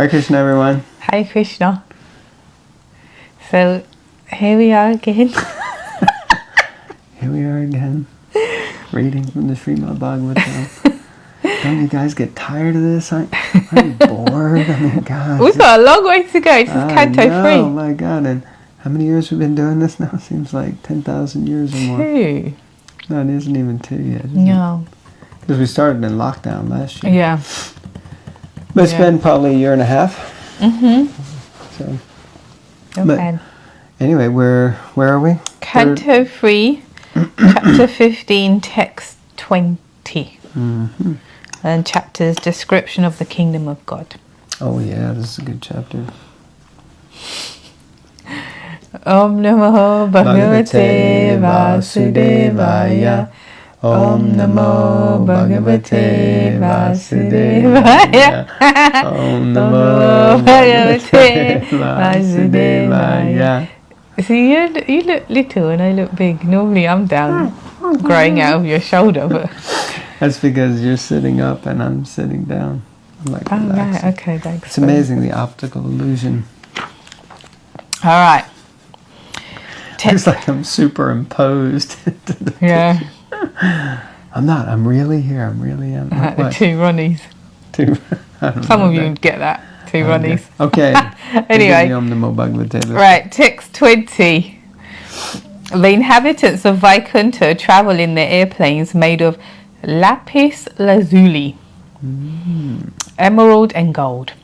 Hare Krishna, everyone. Hare Krishna. So, here we are again. Here we are again, reading from the Srimad Bhagavatam. Don't you guys get tired of this? Aren't you bored? I mean, gosh. We've got a long way to go. This is Canto 3. Oh my God. And how many years we've been doing this now? Seems like 10,000 years or more. 2. No, it isn't even 2 yet. No. Because we started in lockdown last year. Yeah. But it's been probably a year and a half. Mm-hmm. So. Okay. But anyway, where are we? Canto 3, chapter 15, text 20. Mm-hmm. And chapter's description of the kingdom of God. Oh yeah, this is a good chapter. Om Namo Bhagavate Vasudevaya. Om Namo Bhagavate Vasudevaya. Om Namo Bhagavate Vasudevaya. See, you look little and I look big. Normally I'm down, growing out of your shoulder, but... That's because you're sitting up and I'm sitting down. I'm like relaxing. Right, okay, thanks. It's amazing, the optical illusion. All right. It's like I'm superimposed into the picture. I'm not. I'm really here. I'm really am. What? 2 Ronnies. 2. Some of you would get that. 2 Ronnies. Okay. Anyway. Right, text 20. The inhabitants of Vaikuntha travel in their airplanes made of lapis lazuli, emerald and gold.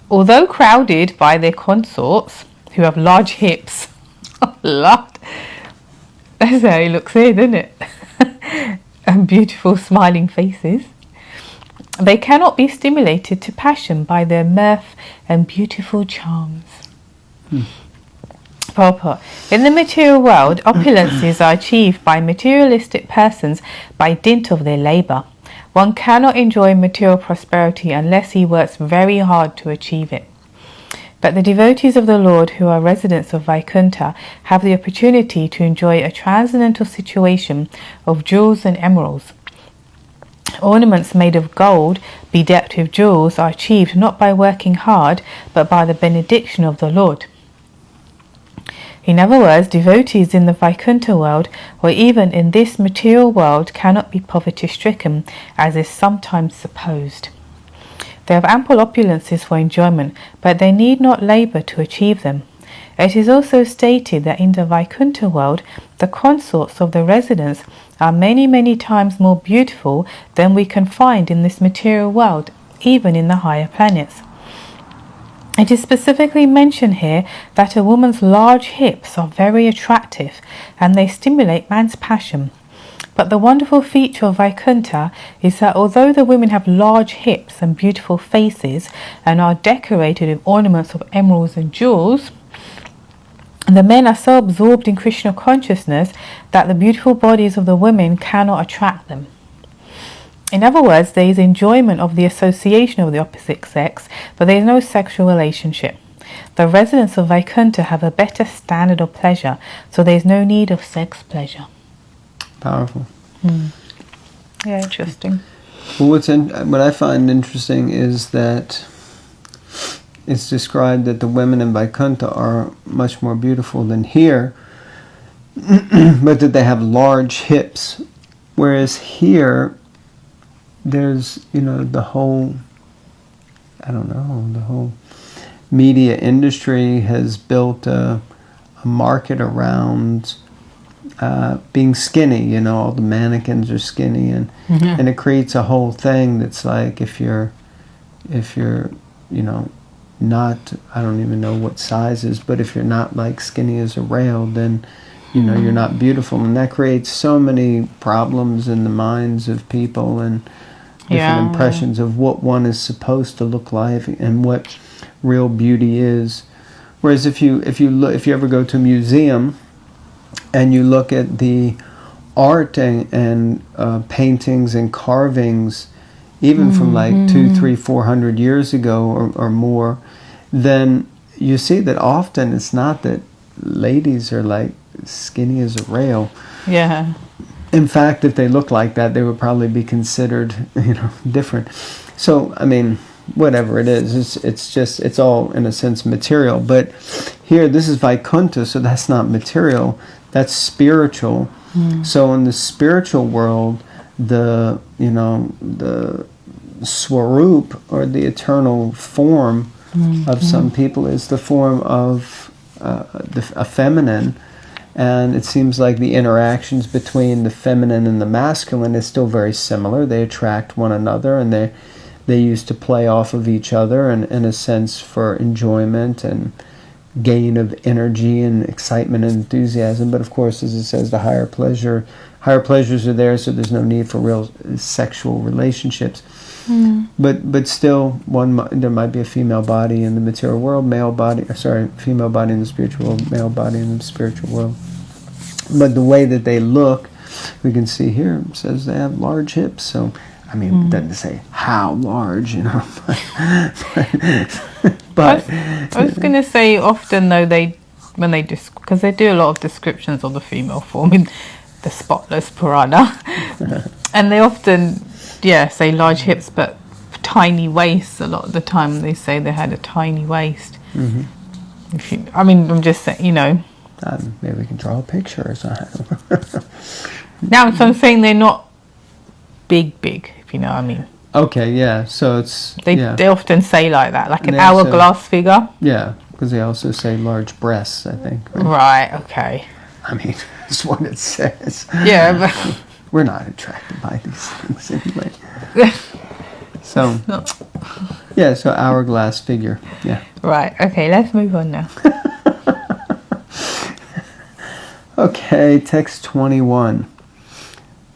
Although crowded by their consorts, who have large hips, that's how he looks here, doesn't it? And beautiful smiling faces, they cannot be stimulated to passion by their mirth and beautiful charms. Purport. In the material world, opulences are achieved by materialistic persons by dint of their labour. One cannot enjoy material prosperity unless he works very hard to achieve it. But the devotees of the Lord who are residents of Vaikuntha have the opportunity to enjoy a transcendental situation of jewels and emeralds. Ornaments made of gold, bedecked with jewels, are achieved not by working hard, but by the benediction of the Lord. In other words, devotees in the Vaikuntha world, or even in this material world, cannot be poverty-stricken, as is sometimes supposed. They have ample opulences for enjoyment, but they need not labour to achieve them. It is also stated that in the Vaikuntha world, the consorts of the residents are many, many times more beautiful than we can find in this material world, even in the higher planets. It is specifically mentioned here that a woman's large hips are very attractive and they stimulate man's passion. But the wonderful feature of Vaikuntha is that although the women have large hips and beautiful faces and are decorated with ornaments of emeralds and jewels, the men are so absorbed in Krishna consciousness that the beautiful bodies of the women cannot attract them. In other words, there is enjoyment of the association of the opposite sex, but there is no sexual relationship. The residents of Vaikuntha have a better standard of pleasure, so there is no need of sex pleasure. Powerful. Yeah, interesting. Well, what I find interesting is that it's described that the women in Vaikuntha are much more beautiful than here, but that they have large hips, whereas here there's, the whole media industry has built a market around being skinny. All the mannequins are skinny, and it creates a whole thing that's like if you're not, I don't even know what size is, but if you're not like skinny as a rail, then you're not beautiful, and that creates so many problems in the minds of people and different impressions of what one is supposed to look like and what real beauty is. Whereas if you ever go to a museum and you look at the art and paintings and carvings, even from like 200, 300, 400 years ago or more, then you see that often it's not that ladies are like skinny as a rail. Yeah. In fact, if they look like that, they would probably be considered, different. So, I mean, whatever it is. It's all in a sense material. But here, this is Vaikuntha, so that's not material. That's spiritual. So in the spiritual world, the Swarup, or the eternal form of some people, is the form of a feminine. And it seems like the interactions between the feminine and the masculine is still very similar. They attract one another, and they used to play off of each other, and in a sense for enjoyment and gain of energy and excitement and enthusiasm. But of course, as it says, the higher pleasures are there, so there's no need for real sexual relationships. But still, there might be a female body in the material world, female body in the spiritual world, male body in the spiritual world. But the way that they look, we can see here, it says they have large hips. So, I mean, it doesn't say how large, but I was going to say, often though, because they do a lot of descriptions of the female form in the Spotless Purana, and they often, say large hips, but tiny waists. A lot of the time, they say they had a tiny waist. I'm just saying, maybe we can draw a picture or something. Now, so I'm saying they're not big, if you know what I mean. Okay, yeah. So it's they often say like that, like an hourglass figure. Yeah, because they also say large breasts, I think. Right. Okay. I mean, that's what it says. Yeah, but we're not attracted by these things anyway. So, so hourglass figure. Yeah. Right. Okay. Let's move on now. Okay, text 21.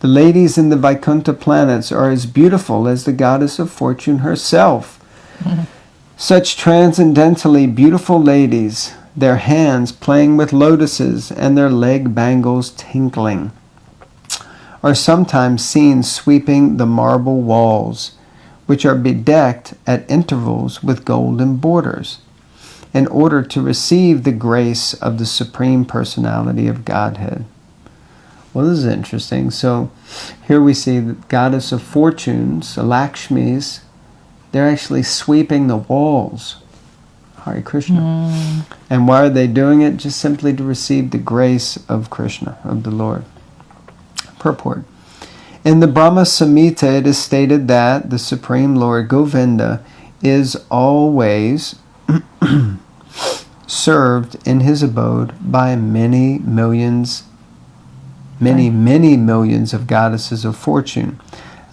The ladies in the Vaikuntha planets are as beautiful as the goddess of fortune herself. Such transcendently beautiful ladies, their hands playing with lotuses and their leg bangles tinkling, are sometimes seen sweeping the marble walls, which are bedecked at intervals with golden borders, in order to receive the grace of the Supreme Personality of Godhead. Well, this is interesting. So here we see the goddess of fortunes, the Lakshmis, they're actually sweeping the walls. Hare Krishna. And why are they doing it? Just simply to receive the grace of Krishna, of the Lord. Purport. In the Brahma Samhita, it is stated that the Supreme Lord Govinda is always served in his abode by many millions of goddesses of fortune.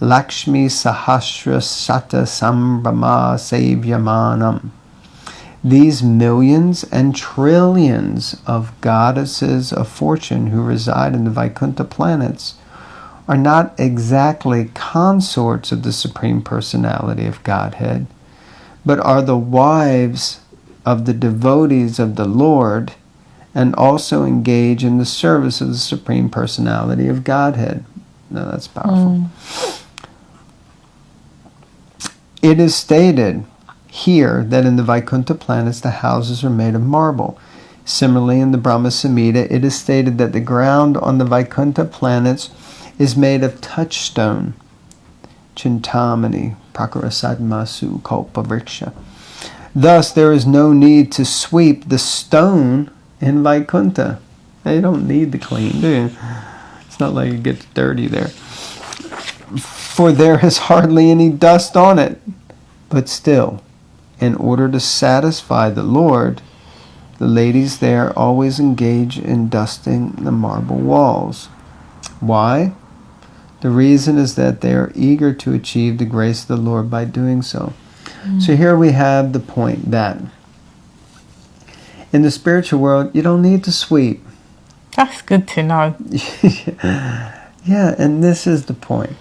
Lakshmi Sahasra Sata Sambrama Sevyamanam. These millions and trillions of goddesses of fortune who reside in the Vaikuntha planets are not exactly consorts of the Supreme Personality of Godhead, but are the wives of the devotees of the Lord, and also engage in the service of the Supreme Personality of Godhead. Now that's powerful. It is stated here that in the Vaikuntha planets the houses are made of marble. Similarly, in the Brahma Samhita, it is stated that the ground on the Vaikuntha planets is made of touchstone. Chintamani Prakarasadmasu Kalpavriksha. Thus, there is no need to sweep the stone in Vaikuntha. They don't need to clean, do you? It's not like it gets dirty there. For there is hardly any dust on it. But still, in order to satisfy the Lord, the ladies there always engage in dusting the marble walls. Why? The reason is that they are eager to achieve the grace of the Lord by doing so. So here we have the point that in the spiritual world, you don't need to sweep. That's good to know. Yeah, and this is the point.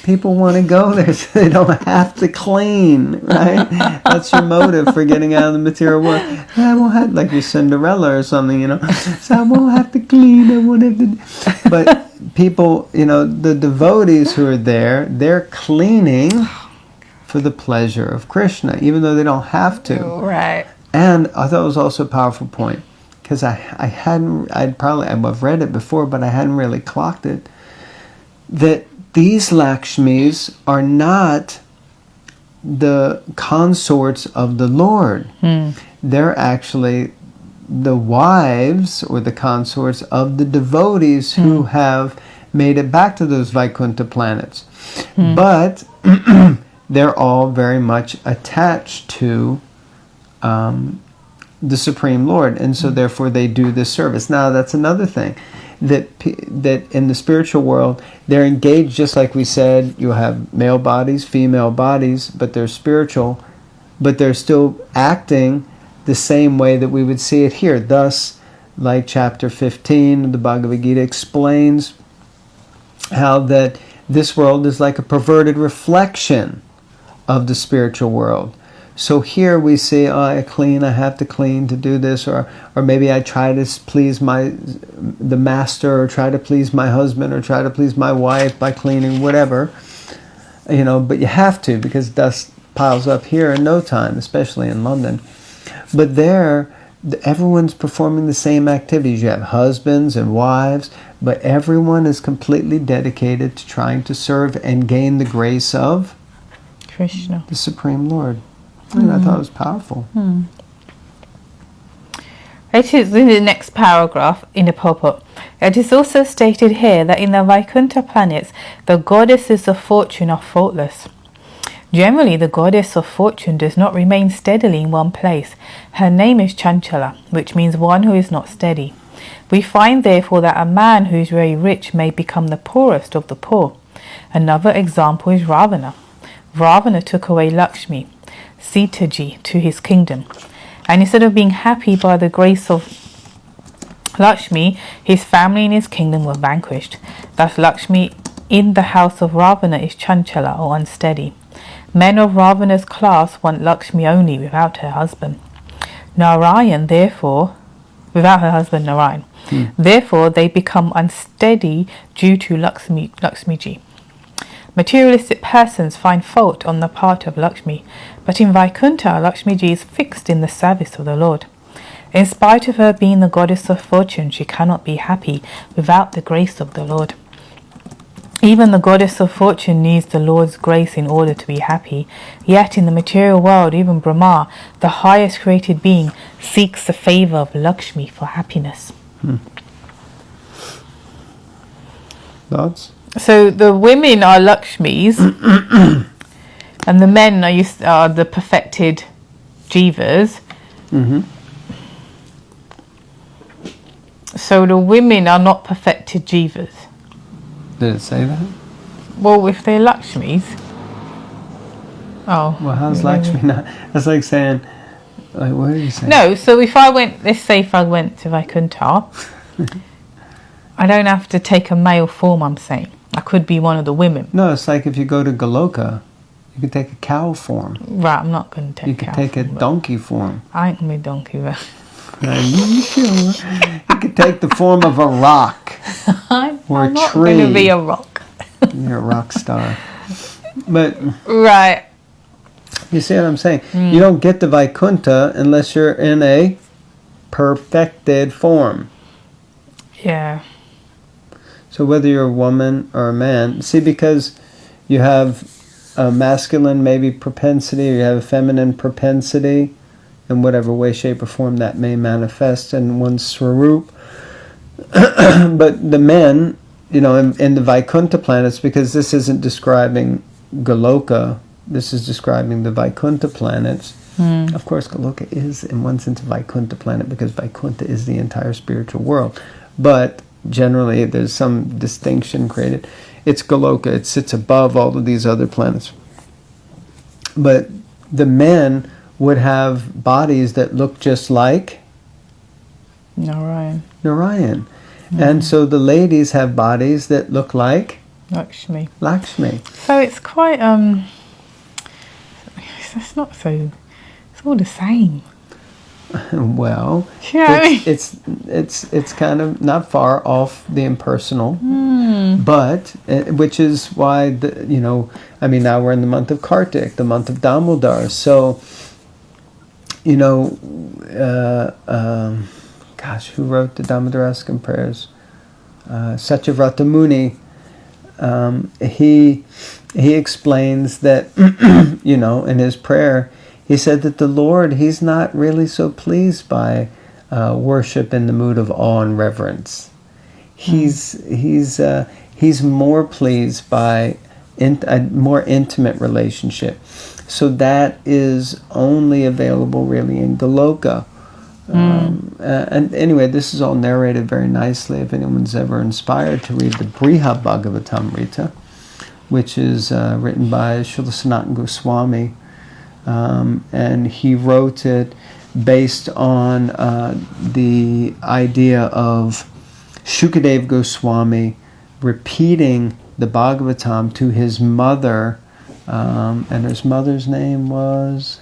People want to go there so they don't have to clean, right? That's your motive for getting out of the material world. Yeah, I won't have, like your Cinderella or something, So I won't have to clean, I won't have to. But people, the devotees who are there, they're cleaning for the pleasure of Krishna, even though they don't have to. Right. And I thought it was also a powerful point, because I've read it before, but I hadn't really clocked it, that these Lakshmis are not the consorts of the Lord. They're actually the wives or the consorts of the devotees who have made it back to those Vaikuntha planets. But they're all very much attached to the Supreme Lord, and so therefore they do this service. Now that's another thing, that in the spiritual world they're engaged, just like we said, you have male bodies, female bodies, but they're spiritual, but they're still acting the same way that we would see it here. Thus, like chapter 15 of the Bhagavad Gita explains how that this world is like a perverted reflection of the spiritual world. So here we see, oh, I have to clean to do this, or maybe I try to please the master, or try to please my husband, or try to please my wife by cleaning, whatever. But you have to, because dust piles up here in no time, especially in London. But there, everyone's performing the same activities. You have husbands and wives, but everyone is completely dedicated to trying to serve and gain the grace of Krishna, the Supreme Lord. And I thought it was powerful. It is in the next paragraph in the purport. It is also stated here that in the Vaikuntha planets, the goddesses of fortune are faultless. Generally, the goddess of fortune does not remain steadily in one place. Her name is Chanchala, which means one who is not steady. We find therefore that a man who is very rich may become the poorest of the poor. Another example is Ravana. Ravana took away Lakshmi, Sitaji, to his kingdom, and instead of being happy by the grace of Lakshmi, his family and his kingdom were vanquished. Thus Lakshmi in the house of Ravana is Chanchala, or unsteady. Men of Ravana's class want Lakshmi only, without her husband Narayan, therefore Therefore they become unsteady due to Lakshmiji. Materialistic persons find fault on the part of Lakshmi, but in Vaikuntha, Lakshmiji is fixed in the service of the Lord. In spite of her being the goddess of fortune, she cannot be happy without the grace of the Lord. Even the goddess of fortune needs the Lord's grace in order to be happy. Yet in the material world, even Brahma, the highest created being, seeks the favor of Lakshmi for happiness. Thoughts? So the women are Lakshmis, and the men are the perfected jivas. So the women are not perfected jivas. Did it say that? Well, if they're Lakshmis. Oh. Well, how's Lakshmi not? That's like saying, what are you saying? No, so let's say if I went to Vaikuntha, I don't have to take a male form, I'm saying. I could be one of the women. No, it's like if you go to Goloka, you could take a cow form. Right, I'm not going to take You could take a donkey form. I ain't going to be a donkey, but... You could take the form of a rock or I'm a not tree. going to be a rock. You're a rock star. But Right. you see what I'm saying? You don't get to Vaikuntha unless you're in a perfected form. Yeah. So whether you're a woman or a man, see, because you have a masculine maybe propensity, or you have a feminine propensity, in whatever way, shape, or form that may manifest in one's swarup. But the men, in the Vaikuntha planets, because this isn't describing Goloka, this is describing the Vaikuntha planets. Of course, Goloka is, in one sense, a Vaikuntha planet, because Vaikuntha is the entire spiritual world. But generally, there's some distinction created. It's Goloka. It sits above all of these other planets. But the men would have bodies that look just like Narayan. And so the ladies have bodies that look like Lakshmi. Lakshmi. So it's quite, it's not so, it's all the same. Well, Yeah. it's kind of not far off the impersonal, but which is why now we're in the month of Kartik, the month of Damodar. So, who wrote the Damodaraskan prayers? Satyavrata Muni he explains that, in his prayer, he said that the Lord, he's not really so pleased by worship in the mood of awe and reverence. He's more pleased by a more intimate relationship. So that is only available really in Goloka. And anyway, this is all narrated very nicely. If anyone's ever inspired to read the Brihad Bhagavatamrita, which is written by Srila Sanatana Goswami, and he wrote it based on the idea of Shukadeva Goswami repeating the Bhagavatam to his mother, and his mother's name was...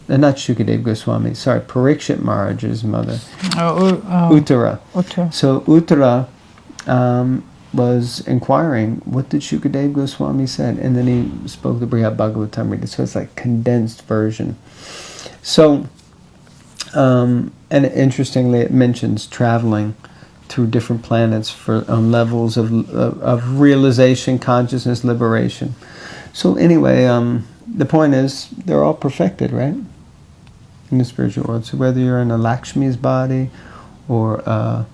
not Shukadeva Goswami, sorry, Parikshit Maharaj's mother, Uttara. So Uttara was inquiring, what did Shukadeva Goswami said? And then he spoke the Brihad Bhagavatam. So it's like condensed version. So, and interestingly, it mentions traveling through different planets for levels of realization, consciousness, liberation. So anyway, the point is, they're all perfected, right? In the spiritual world. So whether you're in a Lakshmi's body or a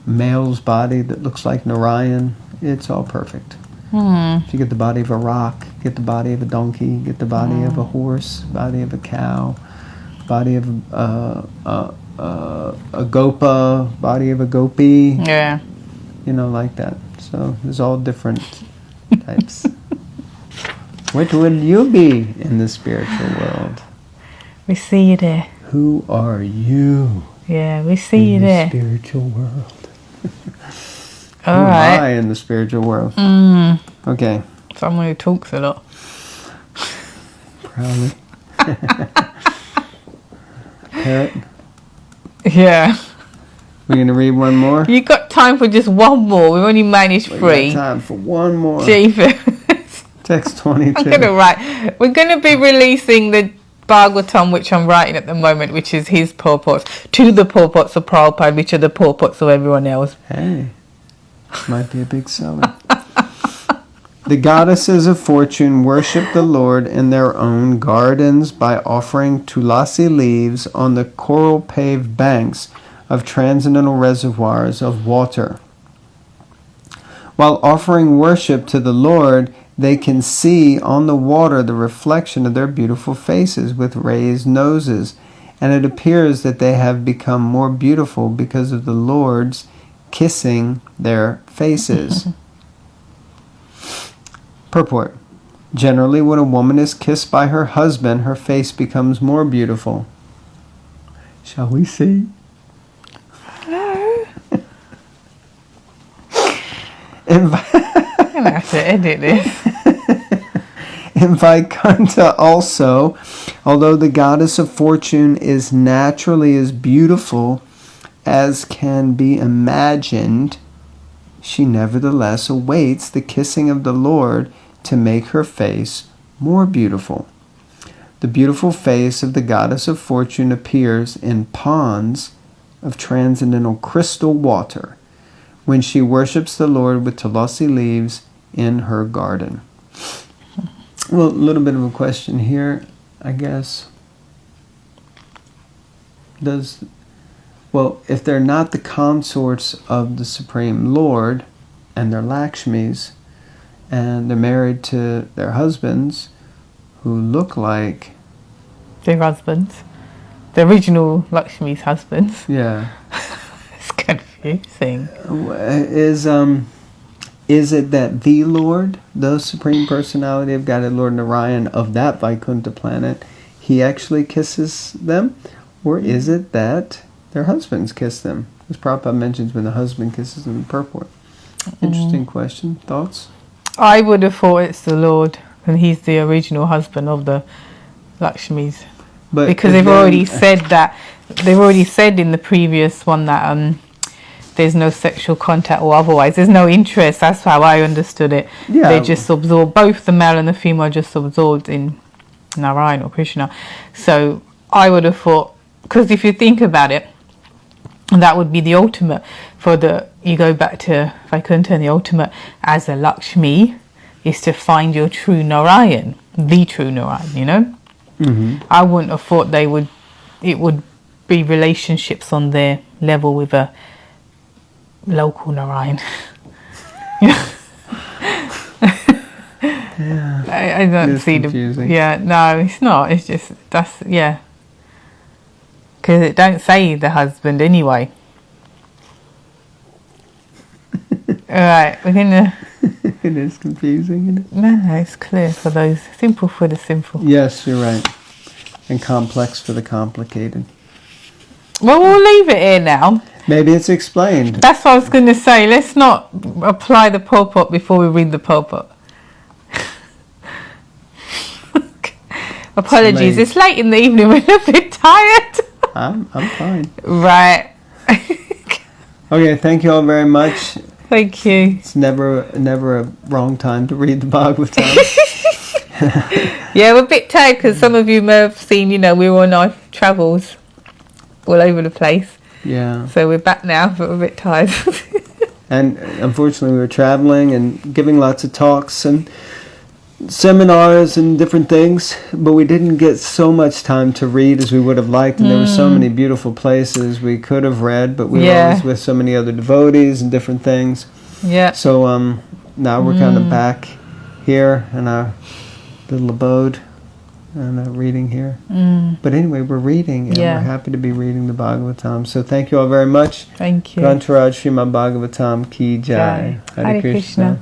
male's body that looks like Narayan, it's all perfect. If you get the body of a rock, get the body of a donkey, get the body of a horse, body of a cow, body of a gopa, body of a gopi. Yeah. Like that. So there's all different types. What would you be in the spiritual world? We see you there. Who are you? Yeah, we see you there. In the spiritual world. All Who right. am I in the spiritual world? Okay. Someone who talks a lot. Probably. Parrot. Yeah. We're going to read one more? You got time for just one more. We've only managed 3. We got time for one more. Jesus. Text 22. I'm going to write. We're going to be releasing the Bhagavatam, which I'm writing at the moment, which is his purports, to the purports of Prabhupada, which are the purports of everyone else. Hey, might be a big seller. The goddesses of fortune worship the Lord in their own gardens by offering tulasi leaves on the coral-paved banks of transcendental reservoirs of water. While offering worship to the Lord, they can see on the water the reflection of their beautiful faces with raised noses, and it appears that they have become more beautiful because of the Lord's kissing their faces. Purport. Generally, when a woman is kissed by her husband, her face becomes more beautiful. Shall we see? No. I'm going to have to edit this. In Vaikuntha also, although the goddess of fortune is naturally as beautiful as can be imagined, she nevertheless awaits the kissing of the Lord to make her face more beautiful. The beautiful face of the goddess of fortune appears in ponds of transcendental crystal water when she worships the Lord with tulasi leaves in her garden. Well, a little bit of a question here, I guess. If they're not the consorts of the Supreme Lord and they're Lakshmis and they're married to their husbands who look like... Their husbands. The original Lakshmi's husbands. Yeah. It's confusing. Is it that the Lord, the Supreme Personality of Godhead, Lord Narayan of that Vaikuntha planet, he actually kisses them? Or is it that their husbands kiss them? As Prabhupada mentions when the husband kisses them in purport. Interesting question. Thoughts? I would have thought it's the Lord, and he's the original husband of the Lakshmis. But because they've already said that. They've already said in the previous one that there's no sexual contact or otherwise. There's no interest. That's how I understood it. Yeah. They just absorb, both the male and the female are just absorbed in Narayan or Krishna. So I would have thought, because if you think about it, that would be the ultimate. you go back to Vaikuntha, and the ultimate as a Lakshmi is to find your true Narayan, the true Narayan, you know. I wouldn't have thought it would be relationships on their level with a local Narayan. Yeah. I don't see confusing. no, it's not. It's just because it don't say the husband anyway. All right, we're gonna. It is confusing, isn't it? No, it's clear for those simple for the simple. Yes, you're right. And complex for the complicated. Well, we'll leave it here now. Maybe it's explained. That's what I was going to say. Let's not apply the purport before we read the purport. Apologies, it's late in the evening. We're a bit tired. I'm fine. Right. Okay, thank you all very much. Thank you. It's never a wrong time to read the Bhagavatam. Yeah, we're a bit tired because some of you may have seen, we were on our travels all over the place. Yeah. So we're back now, but we're a bit tired. And unfortunately, we were traveling and giving lots of talks and seminars and different things, but we didn't get so much time to read as we would have liked, and there were so many beautiful places we could have read, but we were always with so many other devotees and different things. Yeah. So now we're kind of back here in our little abode and reading here. But anyway, we're reading, and we're happy to be reading the Bhagavatam. So thank you all very much. Thank you. Grantaraj Srimad Bhagavatam Ki Jai. Hare Krishna.